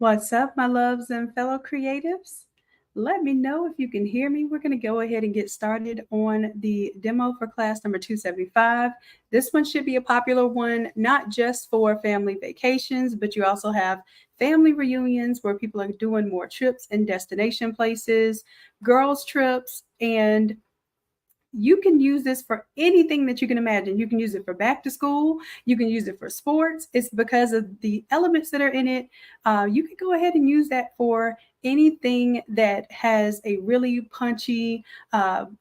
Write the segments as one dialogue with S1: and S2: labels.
S1: What's up, my loves and fellow creatives? Let me know if you can hear me. We're going to go ahead and get started on the demo for class number 275. This one should be a popular one, not just for family vacations, but you also have family reunions where people are doing more trips and destination places, girls' trips, and you can use this for anything that you can imagine. You can use it for back to school. You can use it for sports. It's because of the elements that are in it. You can go ahead and use that for anything that has a really punchy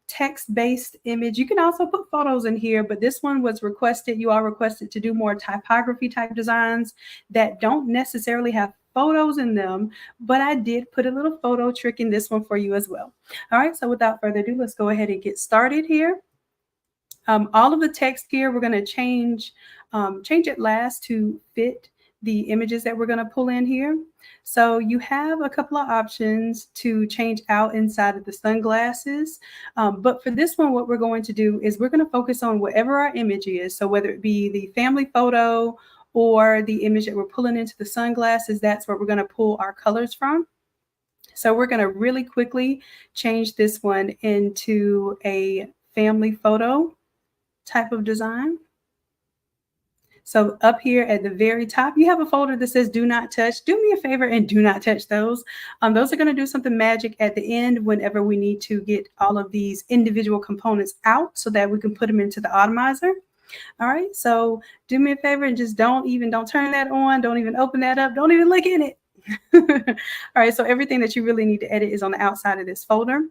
S1: text-based image. You can also put photos in here, but this one was requested. You all requested to do more typography type designs that don't necessarily have photos in them, but I did put a little photo trick in this one for you as well. All right, so without further ado, let's go ahead and get started here. All of the text here, we're going to change it last to fit the images that we're going to pull in here. So you have a couple of options to change out inside of the sunglasses. But for this one, what we're going to do is we're going to focus on whatever our image is. So whether it be the family photo or the image that we're pulling into the sunglasses, that's where we're going to pull our colors from. So we're going to really quickly change this one into a family photo type of design. So up here at the very top, you have a folder that says do not touch. Do me a favor and do not touch those. Those are going to do something magic at the end whenever we need to get all of these individual components out so that we can put them into the Automizer. All right, so do me a favor and just don't turn that on. Don't even open that up. Don't even look in it. All right, so everything that you really need to edit is on the outside of this folder.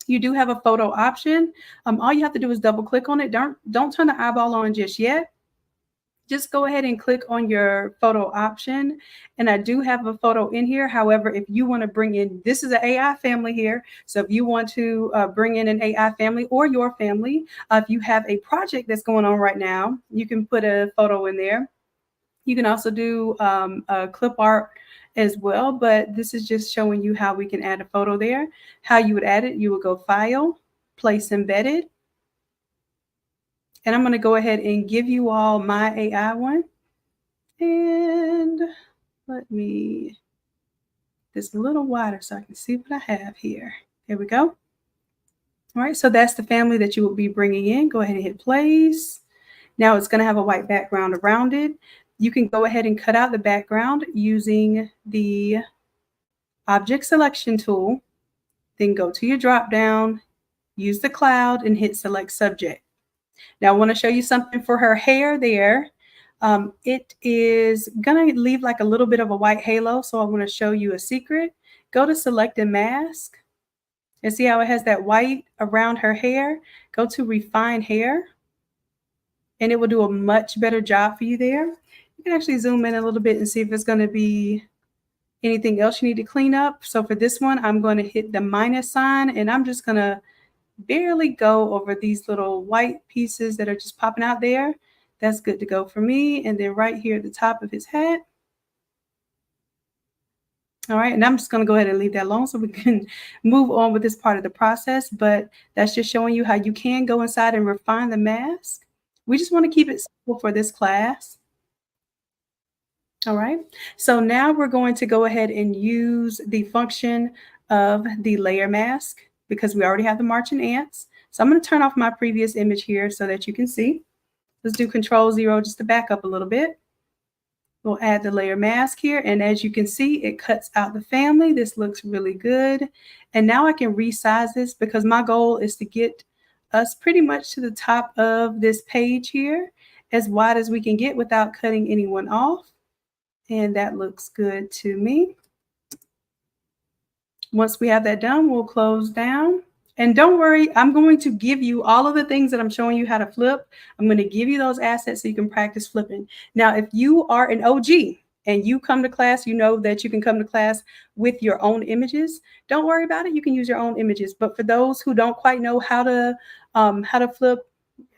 S1: You do have a photo option. All you have to do is double click on it. Don't turn the eyeball on just yet. Just go ahead and click on your photo option. And I do have a photo in here. However, if you want to bring in, this is an AI family here. So if you want to bring in an AI family or your family, if you have a project that's going on right now, you can put a photo in there. You can also do a clip art as well, but this is just showing you how we can add a photo there. How you would add it, you would go File, Place Embedded. And I'm going to go ahead and give you all my AI one. And let me this a little wider so I can see what I have here. There we go. All right, so that's the family that you will be bringing in. Go ahead and hit place. Now it's going to have a white background around it. You can go ahead and cut out the background using the object selection tool. Then go to your drop down, use the cloud, and hit select subject. Now I want to show you something for her hair there. It is going to leave like a little bit of a white halo, so I want to show you a secret. Go to select and mask, and see how it has that white around her hair? Go to refine hair, and it will do a much better job for you there. You can actually zoom in a little bit and see if it's going to be anything else you need to clean up. So for this one, I'm going to hit the minus sign, and I'm just going to barely go over these little white pieces that are just popping out there. That's good to go for me. And then right here at the top of his head. All right, and I'm just going to go ahead and leave that alone so we can move on with this part of the process. But that's just showing you how you can go inside and refine the mask. We just want to keep it simple for this class. All right, so now we're going to go ahead and use the function of the layer mask because we already have the marching ants. So I'm going to turn off my previous image here so that you can see. Let's do Control-0 just to back up a little bit. We'll add the layer mask here, and as you can see, it cuts out the family. This looks really good. And now I can resize this because my goal is to get us pretty much to the top of this page here, as wide as we can get without cutting anyone off. And that looks good to me. Once we have that done, we'll close down. And don't worry, I'm going to give you all of the things that I'm showing you how to flip. I'm going to give you those assets so you can practice flipping. Now, if you are an OG and you come to class, you know that you can come to class with your own images. Don't worry about it. You can use your own images. But for those who don't quite know how to flip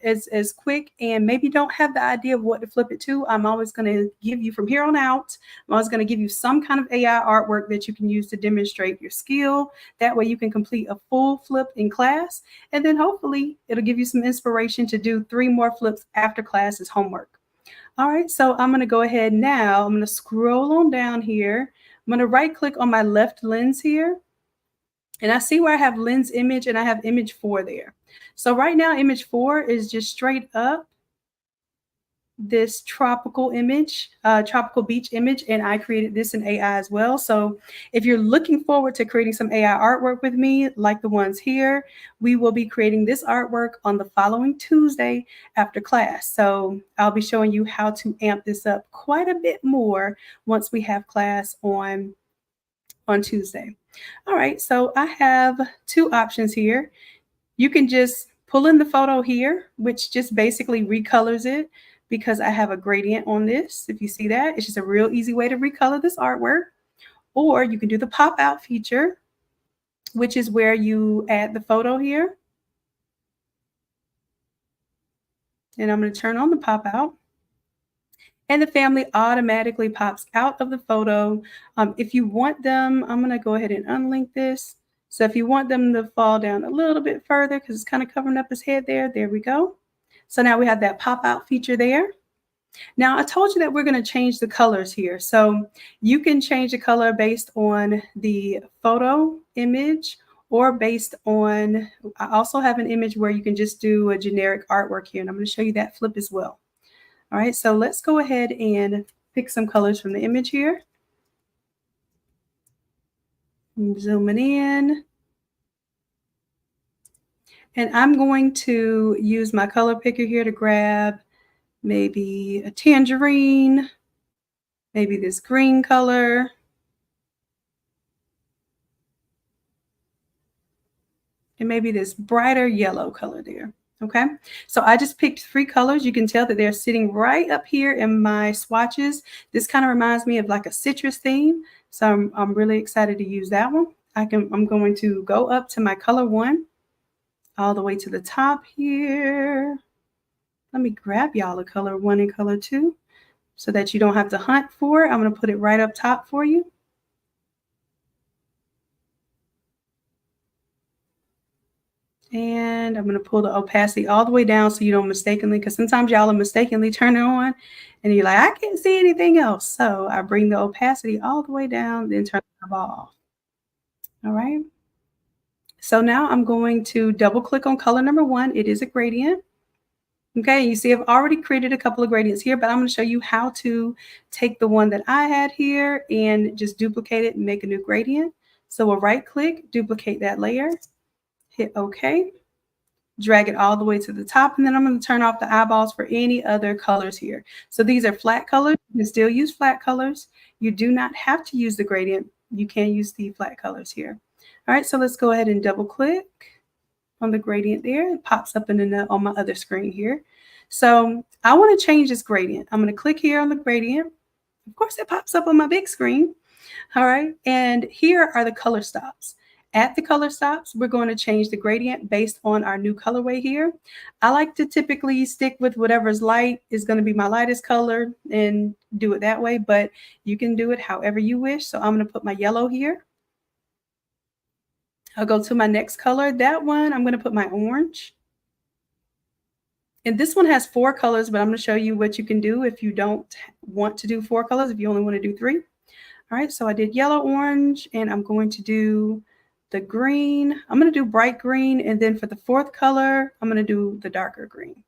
S1: as quick and maybe don't have the idea of what to flip it to, I'm always going to give you from here on out, I'm always going to give you some kind of AI artwork that you can use to demonstrate your skill. That way you can complete a full flip in class, and then hopefully it'll give you some inspiration to do 3 more flips after class as homework. All right, so I'm going to go ahead now. I'm going to scroll on down here. I'm going to right click on my left lens here. And I see where I have lens image and I have image 4 there. So right now, image 4 is just straight up this tropical image, tropical beach image, and I created this in AI as well. So if you're looking forward to creating some AI artwork with me, like the ones here, we will be creating this artwork on the following Tuesday after class. So I'll be showing you how to amp this up quite a bit more once we have class on Tuesday. All right, so I have two options here. You can just pull in the photo here, which just basically recolors it because I have a gradient on this. If you see that, it's just a real easy way to recolor this artwork. Or you can do the pop out feature, which is where you add the photo here. And I'm going to turn on the pop out. And the family automatically pops out of the photo. If you want them, I'm going to go ahead and unlink this. So if you want them to fall down a little bit further because it's kind of covering up his head there we go. So now we have that pop out feature there. Now I told you that we're going to change the colors here. So you can change the color based on the photo image or based on, I also have an image where you can just do a generic artwork here. And I'm going to show you that flip as well. All right, so let's go ahead and pick some colors from the image here. I'm zooming in. And I'm going to use my color picker here to grab maybe a tangerine, maybe this green color, and maybe this brighter yellow color there. Okay, so I just picked 3 colors. You can tell that they're sitting right up here in my swatches. This kind of reminds me of like a citrus theme. So I'm really excited to use that one. I'm going to go up to my color 1 all the way to the top here. Let me grab y'all a color 1 and color 2 so that you don't have to hunt for it. I'm going to put it right up top for you. And I'm going to pull the opacity all the way down so you don't mistakenly, because sometimes y'all are mistakenly turning on and you're like, I can't see anything else. So I bring the opacity all the way down, then turn it off. All right. So now I'm going to double click on color number 1. It is a gradient. Okay, you see I've already created a couple of gradients here, but I'm going to show you how to take the one that I had here and just duplicate it and make a new gradient. So we'll right click, duplicate that layer, hit OK, drag it all the way to the top, and then I'm going to turn off the eyeballs for any other colors here. So these are flat colors. You can still use flat colors. You do not have to use the gradient. You can use the flat colors here. All right, so let's go ahead and double click on the gradient there. It pops up on my other screen here. So I want to change this gradient. I'm going to click here on the gradient. Of course, it pops up on my big screen. All right, and here are the color stops. At the color stops, we're going to change the gradient based on our new colorway here. I like to typically stick with whatever's light is going to be my lightest color and do it that way, but you can do it however you wish. So I'm going to put my yellow here. I'll go to my next color. That one, I'm going to put my orange. And this one has 4 colors, but I'm going to show you what you can do if you don't want to do 4 colors, if you only want to do 3. All right, so I did yellow, orange, and I'm going to do the green. I'm going to do bright green, and then for the 4th color, I'm going to do the darker green.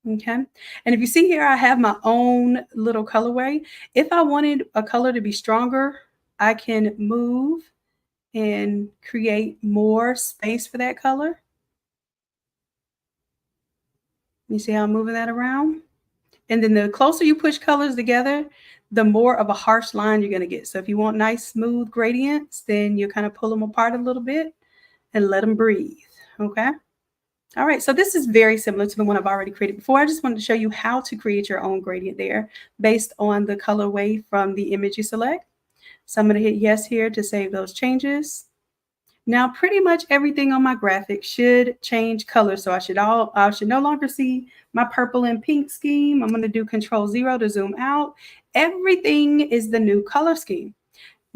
S1: Okay, and if you see here, I have my own little colorway. If I wanted a color to be stronger, I can move and create more space for that color. You see how I'm moving that around? And then the closer you push colors together, the more of a harsh line you're going to get. So if you want nice, smooth gradients, then you kind of pull them apart a little bit and let them breathe. Okay. All right. So this is very similar to the one I've already created before. I just wanted to show you how to create your own gradient there based on the colorway from the image you select. So I'm going to hit yes here to save those changes. Now, pretty much everything on my graphic should change color. So I should no longer see my purple and pink scheme. I'm going to do Control-0 to zoom out. Everything is the new color scheme.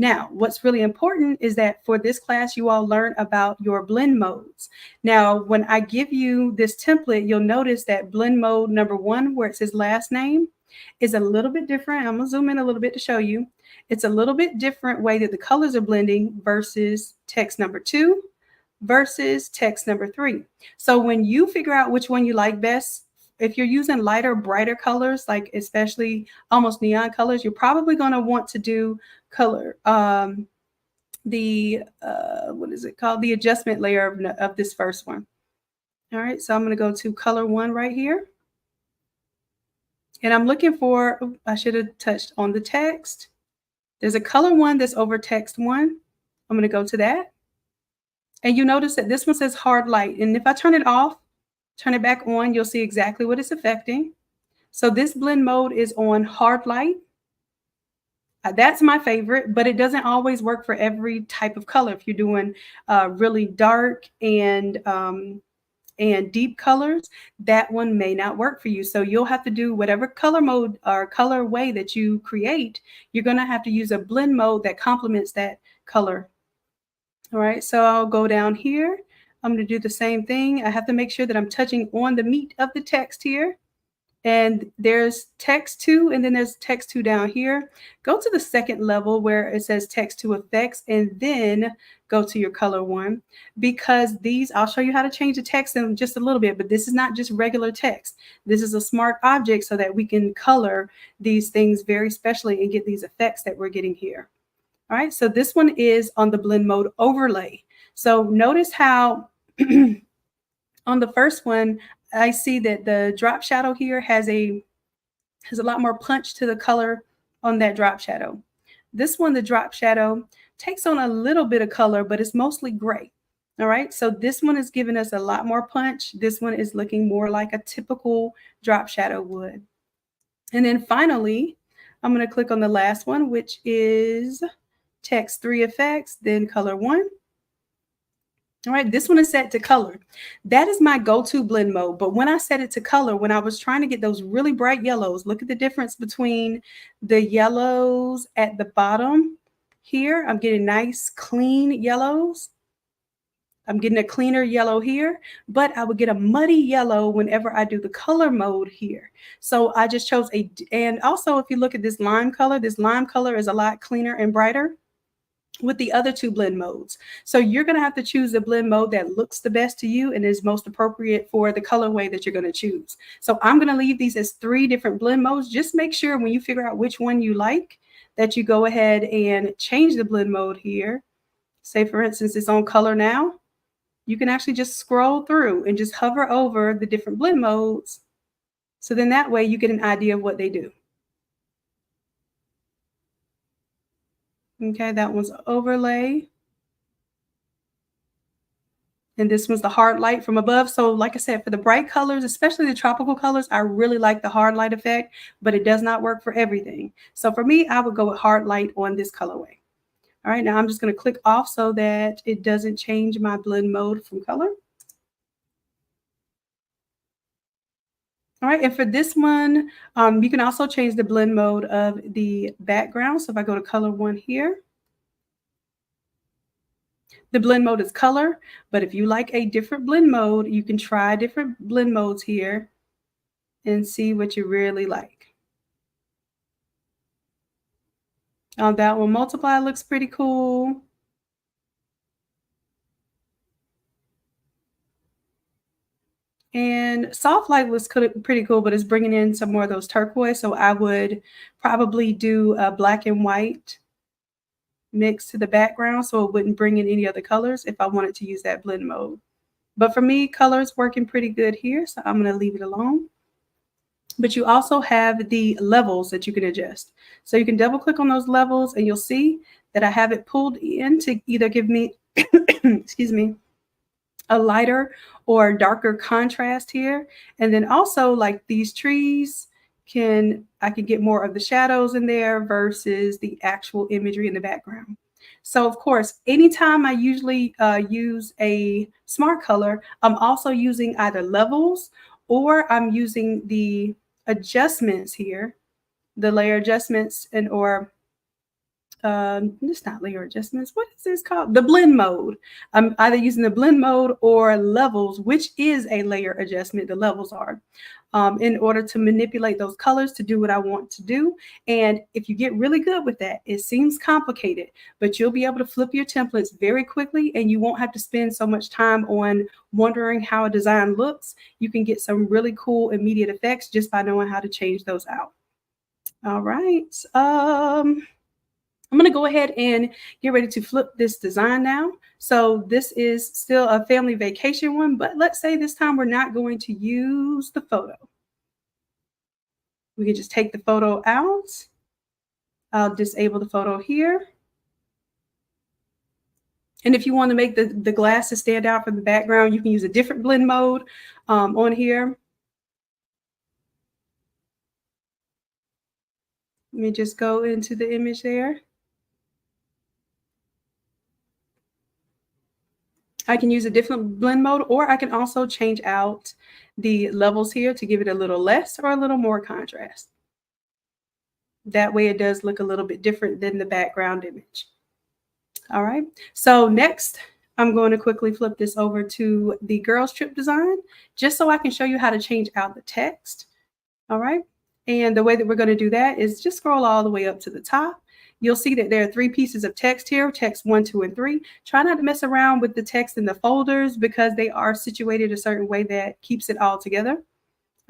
S1: Now, what's really important is that for this class, you all learn about your blend modes. Now, when I give you this template, you'll notice that blend mode number 1, where it says last name, is a little bit different. I'm gonna zoom in a little bit to show you. It's a little bit different way that the colors are blending versus text number 2 versus text number 3. So when you figure out which one you like best, if you're using lighter, brighter colors, like especially almost neon colors, you're probably going to want to do color the what is it called, the adjustment layer of this first one. All right, so I'm going to go to color 1 right here, and I'm looking for, I should have touched on the text. There's a color 1 that's over text 1. I'm going to go to that, and you notice that this one says hard light, and if I turn it off, turn it back on, you'll see exactly what it's affecting. So this blend mode is on hard light. That's my favorite, but it doesn't always work for every type of color. If you're doing really dark and deep colors, that one may not work for you. So you'll have to do whatever color mode or color way that you create. You're going to have to use a blend mode that complements that color. All right, so I'll go down here. I'm going to do the same thing. I have to make sure that I'm touching on the meat of the text here. And there's text 2, and then there's text 2 down here. Go to the second level where it says text 2 effects, and then go to your color 1, because these, I'll show you how to change the text in just a little bit, but this is not just regular text. This is a smart object so that we can color these things very specially and get these effects that we're getting here. All right, so this one is on the blend mode overlay. So notice how on the first one, I see that the drop shadow here has a lot more punch to the color on that drop shadow. This one, the drop shadow, takes on a little bit of color, but it's mostly gray. All right, so this one is giving us a lot more punch. This one is looking more like a typical drop shadow would. And then finally, I'm going to click on the last one, which is text 3 effects, then color 1. All right, this one is set to color. That is my go-to blend mode. But when I set it to color, when I was trying to get those really bright yellows, look at the difference between the yellows at the bottom here. I'm getting nice, clean yellows. I'm getting a cleaner yellow here, but I would get a muddy yellow whenever I do the color mode here. So I just chose and also if you look at this lime color is a lot cleaner and brighter with the other 2 blend modes. So you're going to have to choose the blend mode that looks the best to you and is most appropriate for the colorway that you're going to choose. So I'm going to leave these as 3 different blend modes. Just make sure when you figure out which one you like that you go ahead and change the blend mode here. Say, for instance, it's on color now. You can actually just scroll through and just hover over the different blend modes. So then that way you get an idea of what they do. Okay, that one's overlay. And this one's the hard light from above. So like I said, for the bright colors, especially the tropical colors, I really like the hard light effect, but it does not work for everything. So for me, I would go with hard light on this colorway. All right, now I'm just going to click off so that it doesn't change my blend mode from color. All right, and for this one, you can also change the blend mode of the background. So if I go to color 1 here, the blend mode is color, but if you like a different blend mode, you can try different blend modes here and see what you really like. That one, multiply, looks pretty cool. And soft light was pretty cool, but it's bringing in some more of those turquoise. So I would probably do a black and white mix to the background so it wouldn't bring in any other colors if I wanted to use that blend mode. But for me, color's working pretty good here, so I'm going to leave it alone. But you also have the levels that you can adjust. So you can double click on those levels and you'll see that I have it pulled in to either give me, excuse me, a lighter or darker contrast here. And then also like these trees, I can get more of the shadows in there versus the actual imagery in the background. So of course, anytime I usually use a smart color, I'm also using either levels or I'm using the adjustments here, the layer adjustments or it's not layer adjustments. What is this called? The blend mode. I'm either using the blend mode or levels, which is a layer adjustment. The levels are in order to manipulate those colors to do what I want to do. And if you get really good with that, it seems complicated, but you'll be able to flip your templates very quickly and you won't have to spend so much time on wondering how a design looks. You can get some really cool immediate effects just by knowing how to change those out. All right. I'm going to go ahead and get ready to flip this design now. So this is still a family vacation one, but let's say this time we're not going to use the photo. We can just take the photo out. I'll disable the photo here. And if you want to make the glasses stand out from the background, you can use a different blend mode on here. Let me just go into the image there. I can use a different blend mode, or I can also change out the levels here to give it a little less or a little more contrast. That way it does look a little bit different than the background image. All right, so next I'm going to quickly flip this over to the girls trip design just so I can show you how to change out the text. All right, and the way that we're going to do that is just scroll all the way up to the top. You'll see that there are 3 pieces of text here, text 1, 2, and 3. Try not to mess around with the text in the folders because they are situated a certain way that keeps it all together.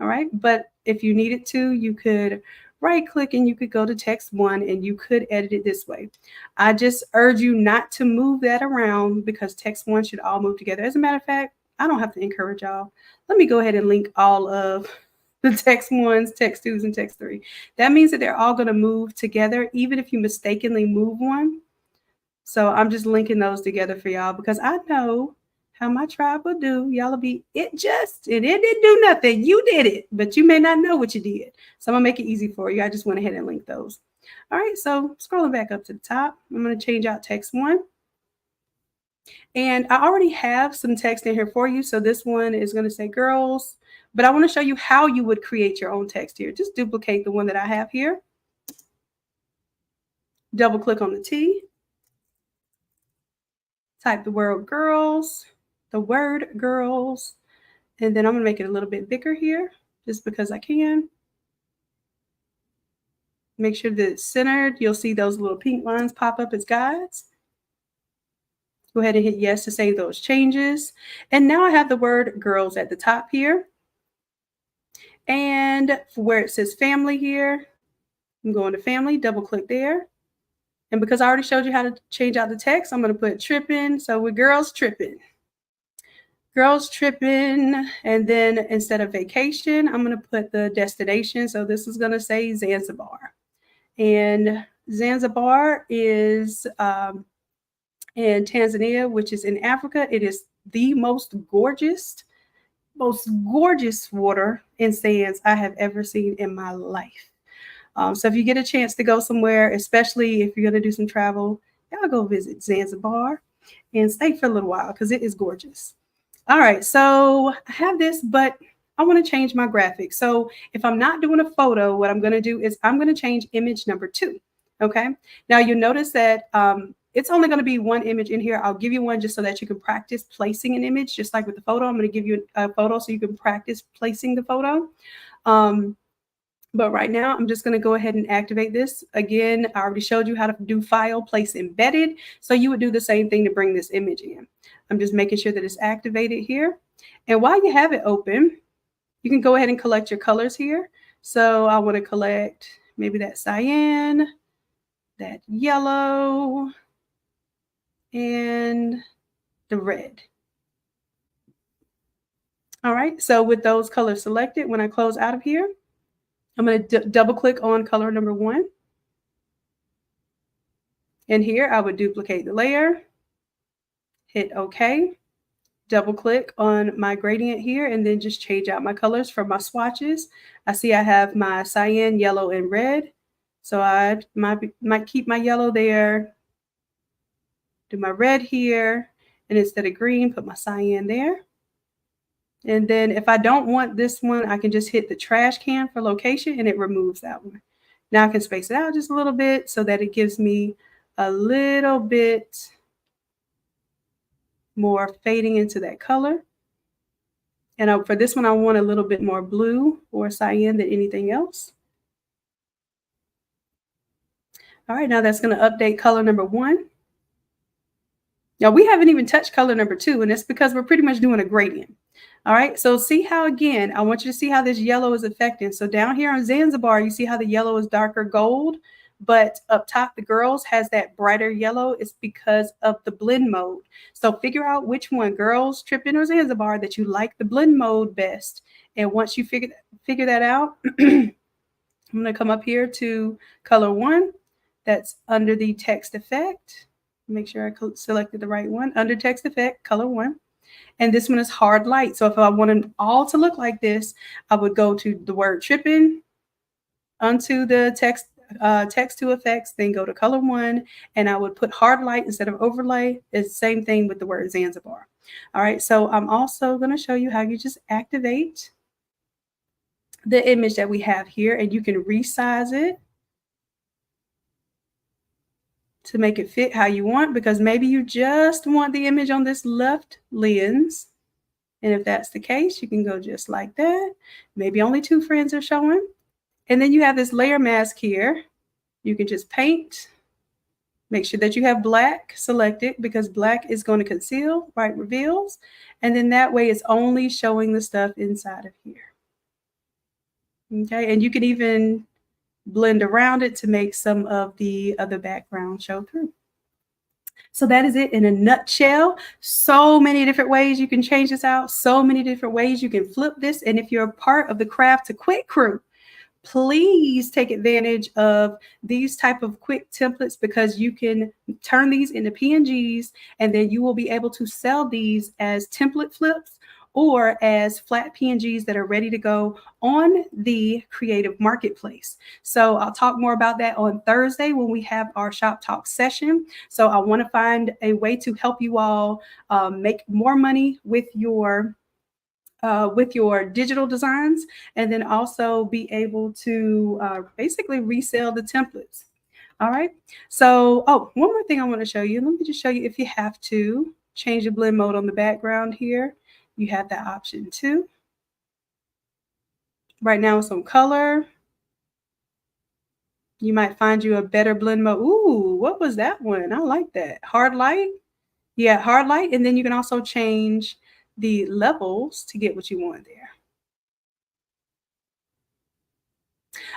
S1: All right, but if you needed to, you could right click and you could go to text 1 and you could edit it this way. I just urge you not to move that around because text 1 should all move together. As a matter of fact, I don't have to encourage y'all. Let me go ahead and link all of the text 1s, text 2s, and text 3. That means that they're all going to move together, even if you mistakenly move one. So I'm just linking those together for y'all because I know how my tribe will do. Y'all will be, it didn't do nothing. You did it, but you may not know what you did. So I'm going to make it easy for you. I just went ahead and linked those. All right, so scrolling back up to the top, I'm going to change out text 1. And I already have some text in here for you. So this one is going to say girls, but I want to show you how you would create your own text here. Just duplicate the one that I have here. Double click on the T. Type the word girls, and then I'm going to make it a little bit bigger here just because I can. Make sure that it's centered. You'll see those little pink lines pop up as guides. Go ahead and hit yes to save those changes. And now I have the word girls at the top here. And for where it says family here, I'm going to family, double click there. And because I already showed you how to change out the text, I'm going to put tripping. So with girls tripping. Girls tripping. And then instead of vacation, I'm going to put the destination. So this is going to say Zanzibar. And Zanzibar is in Tanzania, which is in Africa. It is the most gorgeous water and sands I have ever seen in my life. So if you get a chance to go somewhere, especially if you're going to do some travel, y'all go visit Zanzibar and stay for a little while because it is gorgeous. All right, so I have this, but I want to change my graphics. So if I'm not doing a photo, what I'm going to do is I'm going to change image number 2. Okay, now you'll notice that it's only going to be one image in here. I'll give you one just so that you can practice placing an image, just like with the photo. I'm going to give you a photo so you can practice placing the photo. But right now, I'm just going to go ahead and activate this. Again, I already showed you how to do file, place embedded. So you would do the same thing to bring this image in. I'm just making sure that it's activated here. And while you have it open, you can go ahead and collect your colors here. So I want to collect maybe that cyan, that yellow, and the red. All right, so with those colors selected, when I close out of here, I'm going to double click on color number 1. And here I would duplicate the layer, hit OK, double click on my gradient here, and then just change out my colors from my swatches. I see I have my cyan, yellow, and red. So I might keep my yellow there, do my red here, and instead of green, put my cyan there. And then if I don't want this one, I can just hit the trash can for location and it removes that one. Now I can space it out just a little bit so that it gives me a little bit more fading into that color. And for this one, I want a little bit more blue or cyan than anything else. All right, now that's going to update color number 1. Now we haven't even touched color number 2, and it's because we're pretty much doing a gradient. All right, so see how, again, I want you to see how this yellow is affecting. So down here on Zanzibar, you see how the yellow is darker gold, but up top, the girls has that brighter yellow. It's because of the blend mode. So figure out which one, girls, Trippin or Zanzibar, that you like the blend mode best. And once you figure that out, I'm going to come up here to color 1. That's under the text effect. Make sure I selected the right one. Under text effect, color 1. And this one is hard light. So if I want them all to look like this, I would go to the word tripping, onto the text to effects, then go to color 1, and I would put hard light instead of overlay. It's the same thing with the word Zanzibar. All right, so I'm also going to show you how you just activate the image that we have here, and you can resize it to make it fit how you want, because maybe you just want the image on this left lens. And if that's the case, you can go just like that. Maybe only 2 friends are showing. And then you have this layer mask here. You can just paint. Make sure that you have black selected, because black is going to conceal, white reveals. And then that way it's only showing the stuff inside of here. Okay, and you can even blend around it to make some of the other background show through. So that is it in a nutshell. So many different ways you can change this out. So many different ways you can flip this. And if you're a part of the Craft to Quit crew, please take advantage of these type of quick templates, because you can turn these into PNGs, and then you will be able to sell these as template flips or as flat PNGs that are ready to go on the creative marketplace. So I'll talk more about that on Thursday when we have our shop talk session. So I want to find a way to help you all make more money with your digital designs, and then also be able to basically resell the templates. All right. So, one more thing I want to show you. Let me just show you, if you have to change the blend mode on the background here, you have that option too. Right now it's on color. You might find you a better blend mode. Ooh, what was that one? I like that. Hard light. Yeah, hard light. And then you can also change the levels to get what you want there.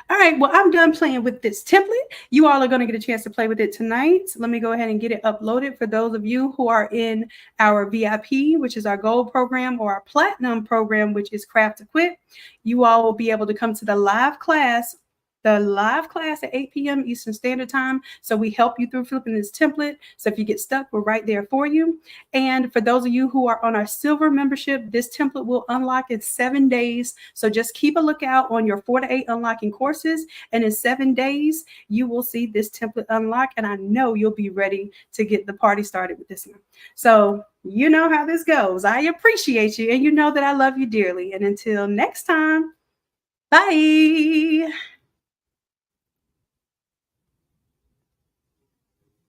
S1: All right, well, I'm done playing with this template. You all are going to get a chance to play with it tonight. Let me go ahead and get it uploaded for those of you who are in our VIP, which is our gold program, or our platinum program, which is Craft to Quit. You all will be able to come to the live class at 8 p.m. Eastern Standard Time. So we help you through flipping this template. So if you get stuck, we're right there for you. And for those of you who are on our silver membership, this template will unlock in 7 days. So just keep a lookout on your 4 to 8 unlocking courses. And in 7 days, you will see this template unlock. And I know you'll be ready to get the party started with this one. So you know how this goes. I appreciate you. And you know that I love you dearly. And until next time, bye.